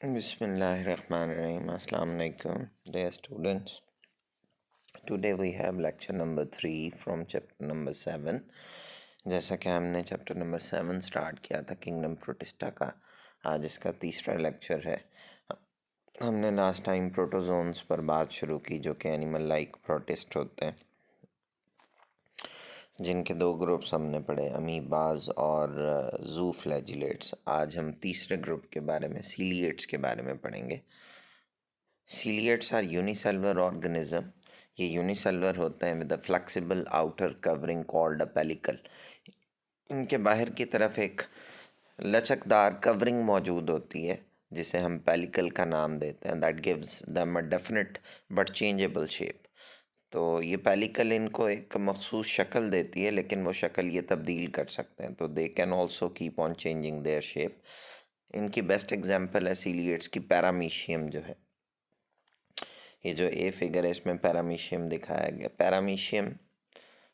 Bismillahirrahmanirrahim. Assalamu alaikum, dear students. Today we have lecture number 3 from chapter number 7. जैसा कि हमने chapter number 7 start किया था kingdom protista का, आज इसका तीसरा लेक्चर है। हमने लास्ट टाइम प्रोटोजोन्स पर बात शुरू की जो कि एनिमल लाइक प्रोटिस्ट होते हैं, जिनके दो ग्रुप्स हमने पढ़े, अमीबाज और जू फ्लैजिलेट्स। आज हम तीसरे ग्रुप के बारे में, सीलिएट्स के बारे में पढ़ेंगे। सीलिएट्स आर यूनिसेलुलर ऑर्गेनिज्म। ये यूनिसेलुलर होते हैं with a flexible outer covering called a pellicle. इनके बाहर की तरफ एक लचकदार कवरिंग मौजूद होती है जिसे हम पेलिकल का नाम देते हैं। That gives them a definite but changeable shape. तो ये पेलिकल इनको एक मखसूस शक्ल देती है, लेकिन वो शक्ल ये तब्दील कर सकते हैं, तो they can also keep on changing their shape. इनकी बेस्ट एग्जांपल है सीलिएट्स की पैरामीशियम जो है। ये जो ए फिगर है इसमें पैरामीशियम दिखाया गया। Paramecium,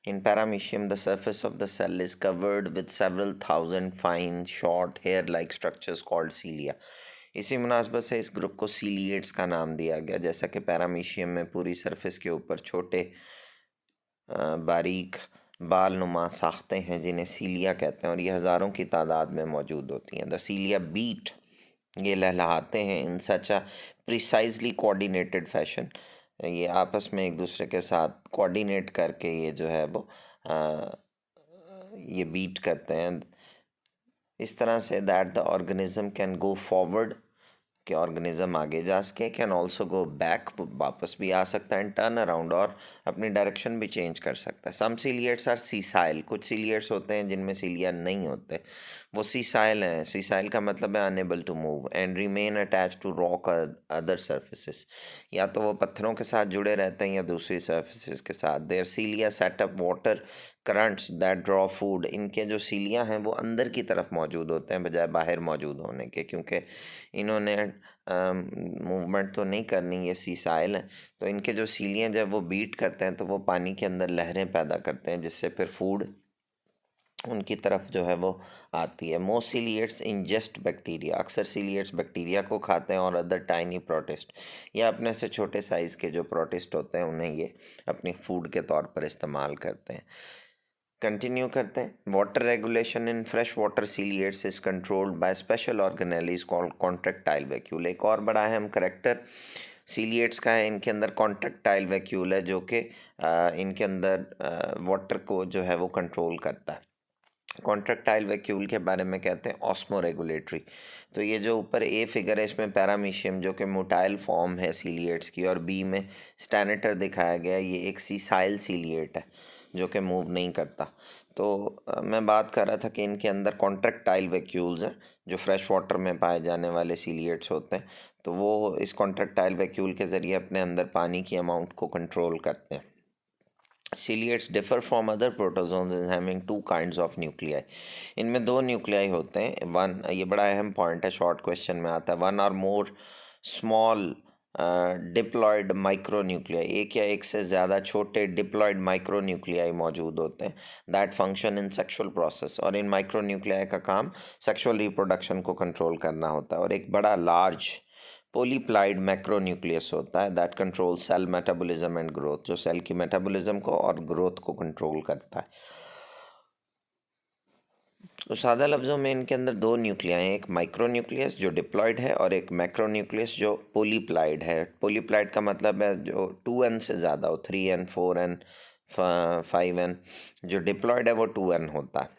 in paramecium the surface of the cell is covered with several thousand fine short hair like structures called cilia. इसी मुनासबत से इस ग्रुप को सीलिएट्स का नाम दिया गया। जैसा कि पैरामीशियम में पूरी सरफेस के ऊपर छोटे बारीक बाल नुमा साख्तें हैं जिन्हें सीलिया कहते हैं, और ये हज़ारों की तादाद में मौजूद होती हैं। द सीलिया बीट, ये लहलहाते हैं इन सच अ प्रिसाइजली कोऑर्डिनेटेड फैशन। ये आपस में एक दूसरे के साथ कोऑर्डिनेट करके ये जो है वो ये बीट करते हैं इस तरह say that the organism can go forward, कि ऑर्गेनिज्म आगे जा सके, कैन ऑल्सो गो बैक, वापस भी आ सकता है, एंड टर्न अराउंड, और अपनी डायरेक्शन भी चेंज कर सकता है। सम सीलिएट्स आर सीसाइल, कुछ सीलिएट्स होते हैं जिनमें सीलिया नहीं होते, वो सीसाइल हैं। सीसाइल का मतलब है unable to move and remain attach to rock other surfaces. या तो वो पत्थरों के साथ जुड़े रहते हैं या दूसरी सर्फेसिस के साथ। There cilia set up water currents that draw food. इनके जो सीलिया हैं वो अंदर की तरफ मौजूद होते हैं बजाय बाहर मौजूद होने के, क्योंकि इन्होंने मूवमेंट तो नहीं करनी, ये सीसाइल हैं। तो इनके जो सीलियाँ जब वो बीट करते हैं तो वो पानी के अंदर लहरें पैदा करते हैं, जिससे फिर फूड उनकी तरफ जो है वो आती है। मोस्ट सीलिएट्स इंजेस्ट बैक्टीरिया, अक्सर सीलिएट्स बैक्टीरिया को खाते हैं, और अदर टाइनी प्रोटिस्ट, या अपने से छोटे साइज़ के जो प्रोटिस्ट होते हैं उन्हें ये अपनी फूड के तौर पर इस्तेमाल करते हैं। कंटिन्यू करते हैं। Water regulation in fresh water ciliates is controlled by special organelles called contractile vacuole. एक और बड़ा अहम करेक्टर सीलिएट्स का है, इनके अंदर कॉन्ट्रैक्टाइल वैक्यूल है जो कि इनके अंदर वाटर को जो है वो कंट्रोल करता है। कॉन्ट्रैक्टाइल वैक्यूल के बारे में कहते हैं ऑस्मो रेगुलेटरी। तो ये जो ऊपर ए फिगर है इसमें पैरामीशियम जो कि मोटाइल फॉर्म है सीलिएट्स की, और बी में स्टैनेटर दिखाया गया, ये एक सीसाइल सीलिएट है जो कि मूव नहीं करता। तो मैं बात कर रहा था कि इनके अंदर कॉन्ट्रैक्टाइल वैक्यूल्स हैं जो फ्रेश वाटर में पाए जाने वाले सीलिएट्स होते हैं। तो वो इस कॉन्ट्रैक्टाइल वैक्यूल के ज़रिए अपने अंदर पानी की अमाउंट को कंट्रोल करते हैं। Ciliates differ from other protozoans in having two kinds of nuclei. इनमें दो न्यूक्लियाई होते हैं। वन, ये बड़ा अहम पॉइंट है, शॉर्ट क्वेश्चन में आता है। वन और मोर स्मॉल डिप्लॉयड माइक्रोन्यूक्लियाई, एक या एक से ज़्यादा छोटे डिप्लॉयड माइक्रोन्यूक्लियाई मौजूद होते हैं that function in sexual process. और इन माइक्रोन्यूक्लियाई का काम सेक्सुअल रिप्रोडक्शन को कंट्रोल करना होता है। और एक बड़ा लार्ज पोलीप्लाइड मैक्रोन्यूक्लियस होता है that control cell metabolism and growth, जो सेल की मेटाबॉलिज्म को और ग्रोथ को कंट्रोल करता है। तो सादा लफ्ज़ों में इनके अंदर दो न्यूक्लियाई हैं, एक माइक्रोन्यूक्लियस जो डिप्लॉयड है और एक मैक्रोन्यूक्लियस जो पोलीप्लाइड है। पोलीप्लाइड का मतलब है जो 2n से ज़्यादा हो, 3n 4n 5n। जो डिप्लॉयड है वो 2n होता है।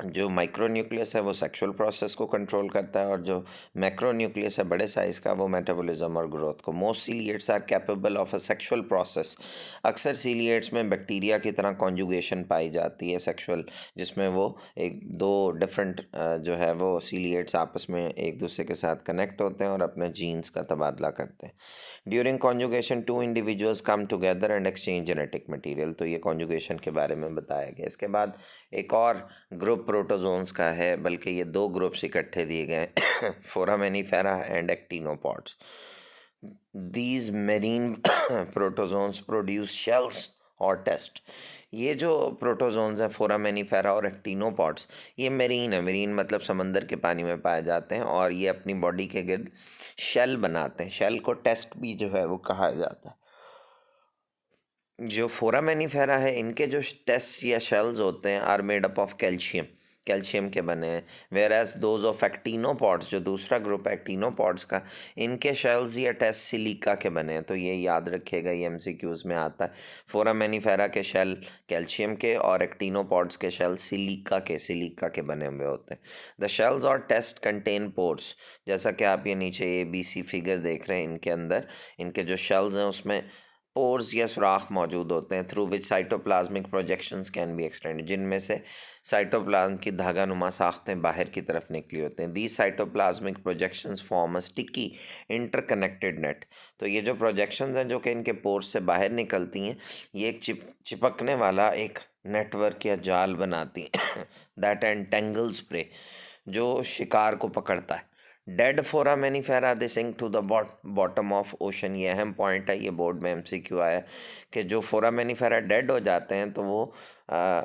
जो माइक्रोन्यूक्लियस है वो सेक्सुअल प्रोसेस को कंट्रोल करता है, और जो मैक्रोन्यूक्लियस है बड़े साइज़ का वो मेटाबॉलिज्म और ग्रोथ को। Most ciliates are capable of a sexual process. अक्सर सीलिएट्स में बैक्टीरिया की तरह कॉन्जुगेशन पाई जाती है सेक्सुअल, जिसमें वो एक दो डिफरेंट जो है वो सीलिएट्स आपस में एक दूसरे के साथ कनेक्ट होते हैं और अपने जीन्स का तबादला करते हैं। During conjugation two individuals come together and exchange genetic material. तो ये कॉन्जुगेशन के बारे में बताया गया। इसके बाद एक और ग्रुप प्रोटोजोन्स का है, बल्कि ये दो ग्रुप्स इकट्ठे दिए गए हैं, फोरामेनिफेरा and एक्टिनोपॉड्स। These marine protozoans produce shells or test. ये जो प्रोटोजोन्स हैं फोरामेनिफेरा और एक्टिनोपॉड्स, ये मेरीन है। मेरीन मतलब समंदर के पानी में पाए जाते हैं और ये अपनी बॉडी के गिर्द शेल बनाते हैं। शेल को टेस्ट भी जो है वो कहा जाता है। जो फोरामेनिफेरा है, इनके जो टेस्ट या शेल्स होते हैं are made up of calcium, calcium के बने हैं। Whereas those of actinopods, जो दूसरा ग्रुप है एक्टिनोपॉड्स का, इनके शेल्स या टेस्ट सिलिका के बने हैं। तो ये याद रखिएगा, ये एमसीक्यूज में आता है। फोरामेनिफेरा के शेल कैल्शियम के और एक्टिनोपॉड्स के शेल सिलिका के बने हुए होते हैं। द शेल्स और टेस्ट कंटेन पोर्स, जैसा कि आप ये नीचे ABC फिगर देख रहे हैं, इनके अंदर इनके जो शेल्स हैं उसमें पोर्स या सुराख मौजूद होते हैं, through which cytoplasmic projections can be extend, जिनमें से साइटोप्लाज्म की धागानुमा साख्तें बाहर की तरफ निकली होते हैं। These cytoplasmic projections form a sticky interconnected net. तो ये जो प्रोजेक्शंस हैं जो कि इनके पोर्स से बाहर निकलती हैं, ये एक चिपकने वाला एक नेटवर्क या जाल बनाती हैं दैट एंटेंगल्स प्रे, जो शिकार को पकड़ता है। Dead foraminifera they sink to the bottom of ocean. ये अहम पॉइंट है, ये बोर्ड में MCQ आया कि जो फोरामेनिफेरा डेड हो जाते हैं तो वो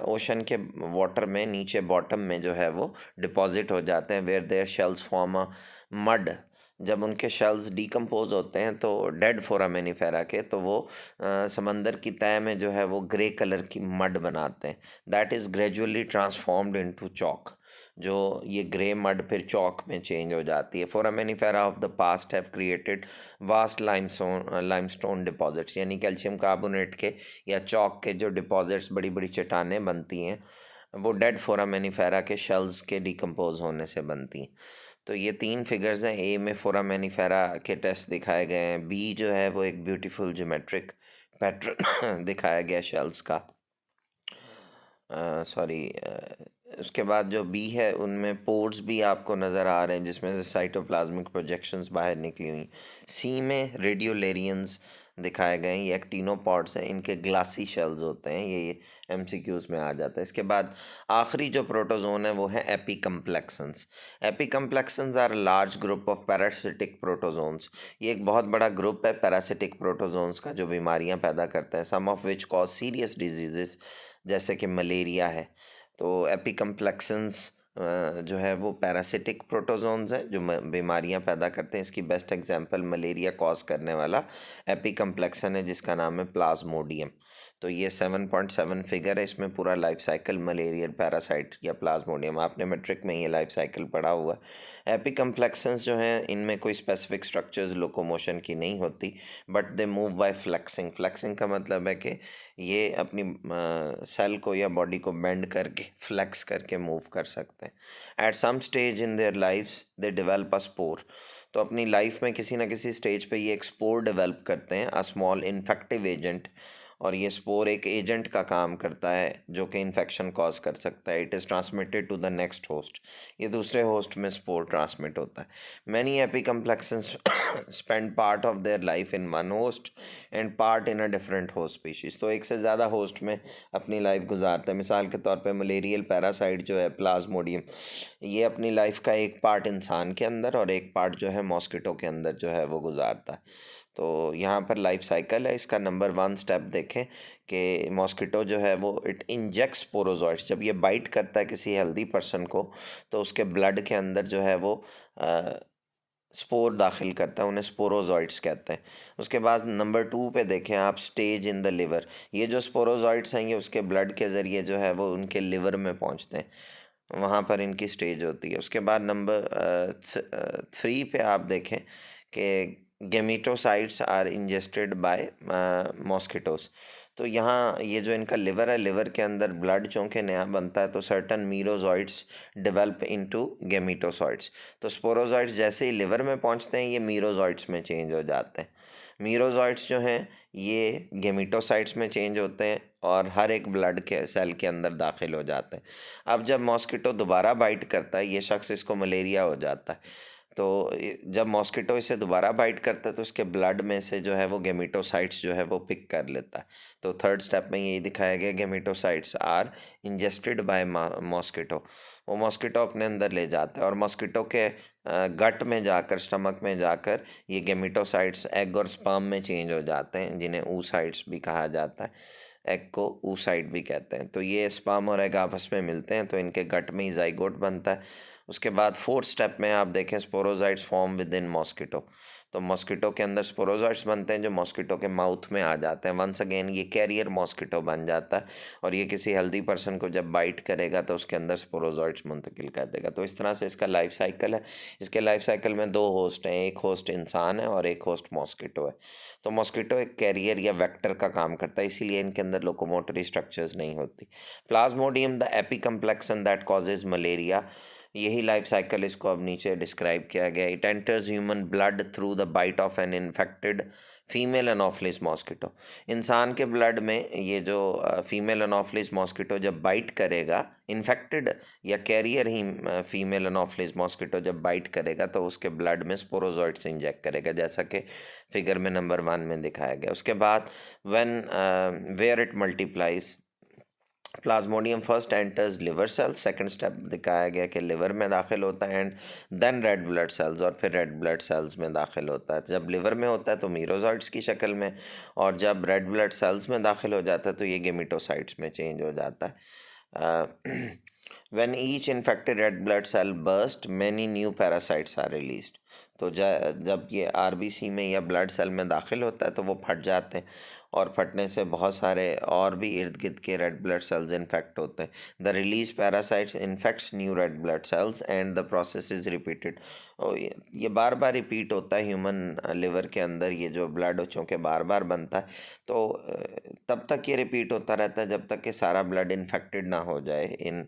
ओशन के वाटर में नीचे बॉटम में जो है वो डिपॉजिट हो जाते हैं। Where their shells form a mud. जब उनके शेल्स डीकम्पोज होते हैं तो डेड फोरामेनिफेरा के, तो वो समंदर की तह में जो है वो ग्रे कलर की मड बनाते हैं। That is gradually transformed into chalk. जो ये ग्रे मड फिर चौक में चेंज हो जाती है। Foraminifera of the past have created vast limestone deposits, यानी कैल्शियम कार्बोनेट के या चौक के जो डिपॉजिट्स, बड़ी बड़ी चट्टानें बनती हैं, वो डेड फोरामेनिफेरा के शेल्स के डिकम्पोज होने से बनती हैं। तो ये 3 फिगर्स हैं। ए में फोरामेनिफेरा के टेस्ट दिखाए गए हैं। बी जो है वो एक ब्यूटीफुल ज्योमेट्रिक पैटर्न दिखाया गया शेल्स का। सॉरी, उसके बाद जो बी है उनमें पोर्स भी आपको नज़र आ रहे हैं, जिसमें से साइटोप्लाज्मिक प्रोजेक्शंस बाहर निकली हुई। सी में रेडियोलेरियंस दिखाए गए हैं, ये एक्टिनोपॉड्स हैं, इनके ग्लासी शेल्स होते हैं। ये MCQs में आ जाता है। इसके बाद आखिरी जो प्रोटोजोन है वो है apicomplexans. Apicomplexans are large group of parasitic protozoans. ये एक बहुत बड़ा ग्रुप है पैरासिटिक प्रोटोजोन्स का, जो बीमारियां पैदा करते हैं। Some of which cause serious diseases, जैसे कि मलेरिया है। तो एपिकम्प्लेक्सन्स जो है वो पैरासिटिक प्रोटोजोन्स हैं जो बीमारियां पैदा करते हैं। इसकी बेस्ट एग्जांपल मलेरिया कॉज करने वाला एपिकम्प्लेक्सन है, जिसका नाम है प्लाज्मोडियम। तो ये 7.7 फिगर है, इसमें पूरा लाइफ साइकिल मलेरियल पैरासाइट या प्लाज्मोडियम, आपने मैट्रिक में ये लाइफ साइकिल पढ़ा हुआ है। एपिकम्प्लेक्सन्स जो हैं इनमें कोई स्पेसिफिक स्ट्रक्चर्स लोकोमोशन की नहीं होती, but they move by flexing. Flexing का मतलब है कि ये अपनी सेल को या बॉडी को बेंड करके, फ्लेक्स करके मूव कर सकते हैं। At some stage in their lifes they develop a spore. तो अपनी लाइफ में किसी ना किसी स्टेज पे ये एक स्पोर डेवलप करते हैं, अ स्मॉल इन्फेक्टिव एजेंट। और ये स्पोर एक एजेंट का काम करता है जो कि इन्फेक्शन कॉज कर सकता है। It is transmitted to the next host. ये दूसरे होस्ट में स्पोर ट्रांसमिट होता है। Many apicomplexans spend part of their life in one host and part in a different host species. तो एक से ज़्यादा होस्ट में अपनी लाइफ गुजारते हैं। मिसाल के तौर पे मलेरियल पैरासाइट जो है प्लाज्मोडियम, ये अपनी लाइफ का एक पार्ट इंसान के अंदर और एक पार्ट जो है मॉस्किटो के अंदर जो है वो गुजारता है। तो यहाँ पर लाइफ साइकिल है इसका। नंबर 1 स्टेप देखें कि मॉस्किटो जो है वो इट इंजेक्ट्स स्पोरोजॉइट्स। जब ये बाइट करता है किसी हेल्दी पर्सन को, तो उसके ब्लड के अंदर जो है वो स्पोर दाखिल करता है, उन्हें स्पोरोजॉइट्स कहते हैं। उसके बाद नंबर 2 पे देखें आप, स्टेज इन द लिवर। ये जो स्पोरोजॉइट्स हैं ये उसके ब्लड के ज़रिए जो है वो उनके लिवर में पहुंचते हैं, वहाँ पर इनकी स्टेज होती है। उसके बाद नंबर 3 पे आप देखें कि gametocytes are ingested by mosquitoes. तो यहाँ ये जो इनका लिवर है, लिवर के अंदर ब्लड चूँकि नया बनता है तो सर्टन मीरोजॉइट्स डेवलप इनटू गेमिटोसॉइट्स। तो स्पोरोजॉइट्स जैसे ही लिवर में पहुँचते हैं ये मीरोजॉइट्स में चेंज हो जाते हैं। मीरोजॉइट्स जो हैं ये गेमिटोसाइट्स में चेंज होते हैं और हर एक ब्लड के सेल के अंदर दाखिल हो जाते हैं। अब जब मॉस्किटो दोबारा बाइट करता है, ये शख्स, इसको मलेरिया हो जाता है, तो जब मॉस्किटो इसे दोबारा बाइट करता है तो उसके ब्लड में से जो है वो गेमिटोसाइट्स जो है वो पिक कर लेता है। तो थर्ड स्टेप में यही दिखाया गया, gametocytes are ingested by mosquito. वो मॉस्किटो अपने अंदर ले जाता है और मॉस्किटो के गट में जाकर, स्टमक में जाकर ये गेमिटोसाइट्स एग और स्पर्म में चेंज हो जाते हैं, जिन्हें oocytes भी कहा जाता है। एग को oocyte भी कहते हैं। तो ये स्पर्म और एग आपस में मिलते हैं तो इनके गट में ही जाइगोट बनता है। उसके बाद फोर्थ स्टेप में आप देखें sporozoites form with in mosquito. तो मॉस्किटो के अंदर स्पोरोजाइट्स बनते हैं जो मॉस्किटो के माउथ में आ जाते हैं। वंस अगेन ये कैरियर मॉस्किटो बन जाता है और ये किसी हेल्दी पर्सन को जब बाइट करेगा तो उसके अंदर स्पोरोजाइट्स मुंतकिल कर देगा। तो इस तरह से इसका लाइफ साइकिल है। इसके लाइफ साइकिल में दो होस्ट हैं, एक होस्ट इंसान है और एक होस्ट मॉस्किटो है। तो मॉस्किटो एक कैरियर या वेक्टर का काम करता है, इसीलिए इनके अंदर लोकोमोटरी स्ट्रक्चर्स नहीं होती। Plasmodium the apicomplexan that causes malaria, यही लाइफ साइकिल इसको अब नीचे डिस्क्राइब किया गया। It enters human blood through the bite of an infected female Anopheles mosquito. इंसान के ब्लड में ये जो फीमेल एनोफिलिस मॉस्किटो जब बाइट करेगा, इन्फेक्टेड या कैरियर ही फीमेल एनोफिलिस मॉस्किटो जब बाइट करेगा तो उसके ब्लड में स्पोरोजॉइट्स इंजेक्ट करेगा, जैसा कि फिगर में नंबर 1 में दिखाया गया। उसके बाद when where it multiplies, Plasmodium first enters liver cells, second step दिखाया गया कि लिवर में दाखिल होता है, and then red blood cells, और फिर रेड ब्लड सेल्स में दाखिल होता है। जब लिवर में होता है तो मीरोजॉइट्स की शक्ल में, और जब रेड ब्लड सेल्स में दाखिल हो जाता है तो ये गेमिटोसाइट्स में चेंज हो जाता है। When each infected red blood cell burst, many new parasites are released. तो जब ये आरबीसी में या ब्लड सेल में दाखिल होता है तो वो फट जाते हैं, और फटने से बहुत सारे और भी इर्द गिर्द के रेड ब्लड सेल्स इन्फेक्ट होते हैं। The release parasites infects new red blood sales and the process is repeated. ये बार बार रिपीट होता है ह्यूमन लिवर के अंदर, ये जो ब्लड चूँकि बार बार बनता है तो तब तक ये रिपीट होता रहता है जब तक कि सारा ब्लड इन्फेक्टेड ना हो जाए इन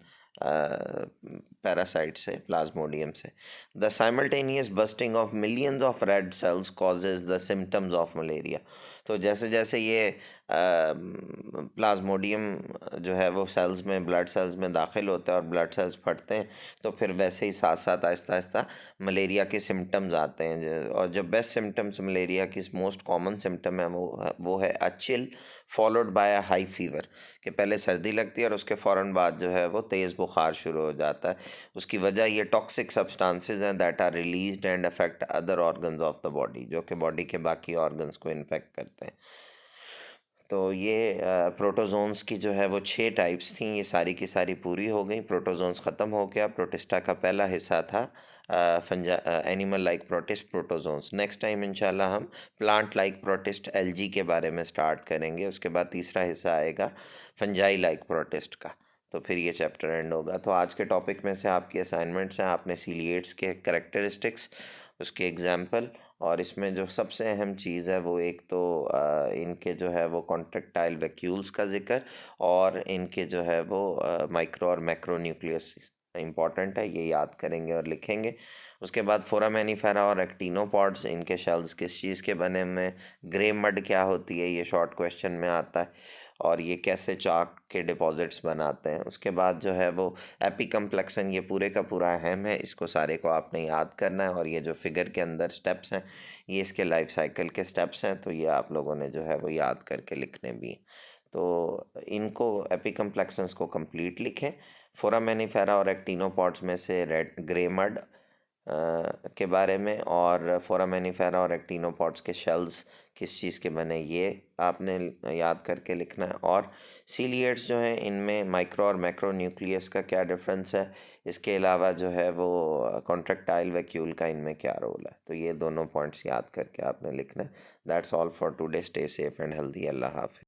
पैरासाइट से, प्लाज्मोडियम से। The simultaneous bursting of millions of red cells causes the symptoms of malaria. तो जैसे जैसे ये प्लाज्मोडियम जो है वो सेल्स में, ब्लड सेल्स में दाखिल होता है और ब्लड सेल्स फटते हैं, तो फिर वैसे ही साथ साथ आहिस्ता आहिस्ता मलेरिया के सिम्टम्स आते हैं। और जो बेस्ट सिम्टम्स मलेरिया की मोस्ट कॉमन सिम्टम है वो है a chill followed by a high fever, कि पहले सर्दी लगती है और उसके फ़ौरन बाद जो है वो तेज़ बुखार शुरू हो जाता है। उसकी वजह ये टॉक्सिक सब्सटेंसेस हैं that are released and affect other organs of the body, जो कि बॉडी के बाकी ऑर्गन्स को इन्फेक्ट करते हैं। तो ये प्रोटोजोन्स की जो है वो 6 टाइप्स थी, ये सारी की सारी पूरी हो गई। प्रोटोजोन्स ख़त्म हो गया। प्रोटिस्टा का पहला हिस्सा था animal like protist, protozoans. Next time इंशाल्लाह हम प्लांट लाइक प्रोटिस्ट एलजी के बारे में स्टार्ट करेंगे। उसके बाद तीसरा हिस्सा आएगा फंजाई लाइक प्रोटिस्ट का, तो फिर ये चैप्टर एंड होगा। तो आज के टॉपिक में से आपकी असाइनमेंट्स हैं, आपने सीलिएट्स के कैरेक्टरिस्टिक्स, उसके एग्जाम्पल, और इसमें जो सबसे अहम चीज़ है वो एक तो इनके जो है वो कॉन्ट्रेक्टाइल वैक्यूल्स का जिक्र, और इनके जो है वो माइक्रो और मैक्रो न्यूक्लियस इंपॉर्टेंट है, ये याद करेंगे और लिखेंगे। उसके बाद फोरामेनिफेरा और एक्टिनोपॉड्स, इनके शेल्स किस चीज़ के बने हुए हैं, ग्रे मड क्या होती है, ये शॉर्ट क्वेश्चन में आता है, और ये कैसे चाक के डिपॉजिट्स बनाते हैं। उसके बाद जो है वो एपिकम्प्लेक्सन, ये पूरे का पूरा अहम है, इसको सारे को आपने याद करना है। और ये जो फिगर के अंदर स्टेप्स हैं ये इसके लाइफ साइकिल के स्टेप्स हैं, तो ये आप लोगों ने जो है वो याद करके लिखने भी हैं। तो इनको एपिकम्प्लेक्सन्स को कंप्लीट लिखें। फोरामेनिफेरा और एक्टिनोपॉड्स में से रेड ग्रे मड के बारे में, और फोरामेनिफेरा और एक्टिनोपॉड्स के शेल्स किस चीज़ के बने ये आपने याद करके लिखना है। और सीलिएट्स जो हैं इनमें माइक्रो और मैक्रो न्यूक्लियस का क्या डिफरेंस है, इसके अलावा जो है वो कॉन्ट्रेक्टाइल वैक्यूल का इनमें क्या रोल है, तो ये दोनों पॉइंट्स याद करके आपने लिखना है। That's all for today. Stay safe and healthy. अल्लाह हाफिज़।